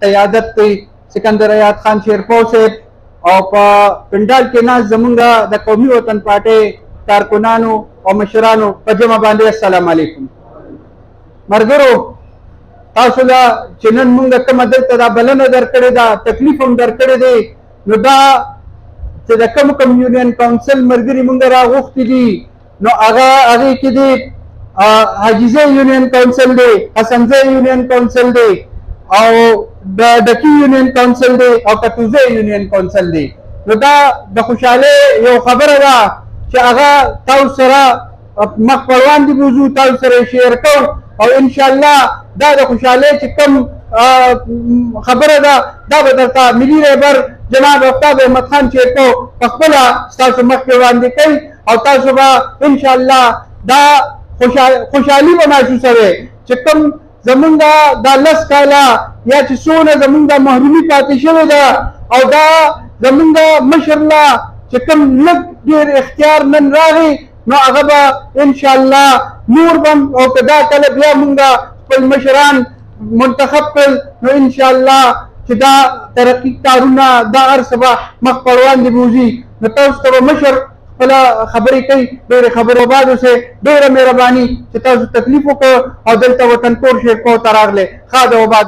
قیادت دی سکندر حیات خان شیرپو صاحب او په پنډال کې ناست زمونږ د قومي وطن پارټۍ کارکنانو او مشرانو په جمع باندې السلام علیکم. ملګرو تاسو دا چې نن مونږ کومه دلته دا بلنه درکړې ده تکلیف هم درکړی دی نو دا چې د کوم یونین کونسل ملګري مونږ راغوښتي دي نو هغې کې دی حاجزی یونین کونسل دی حسنزی یونین کونسل دی او د ډکی یونین کونسل دی او کتوزی یونین کونسل دی. نو دا د خوشحالۍ یو خبره ده چې هغه تاسو سره مخ پر وړاندې بوځو تاسو سره شیر کوو او انشاءالله دا د خوشحالۍ چې کوم خبره ده دا به درته ملي رهبر جناب آفتاب احمد خان شیرپو په خپله ستاسو مخکې وړاندې کوي او تاسو به انشاءالله دا خوشحالي به محسوسوئ چې کوم زمونږ دا 10 کاله یا چې څونه زمونږ محرومي پاتې شوې ده او دا زمونږ مشر له چې کوم لږ ډېر اختیار نن راغی نو هغه به انشاءالله نور به او که دا کله بیا مونږ خپل مشران منتخب کړل نو انشاءالله چې دا ترقي کارونه دا هر څه به مخ پر وړاندې بوځي. نو تاسو ته به مشر خپله خبرې کوي ډېرې خبرو بعد اوسئ ډېره مهرباني چې تاسو تکلیف وکړو او دلته وطن کور شیرپو ته راغلی ښه ده وباد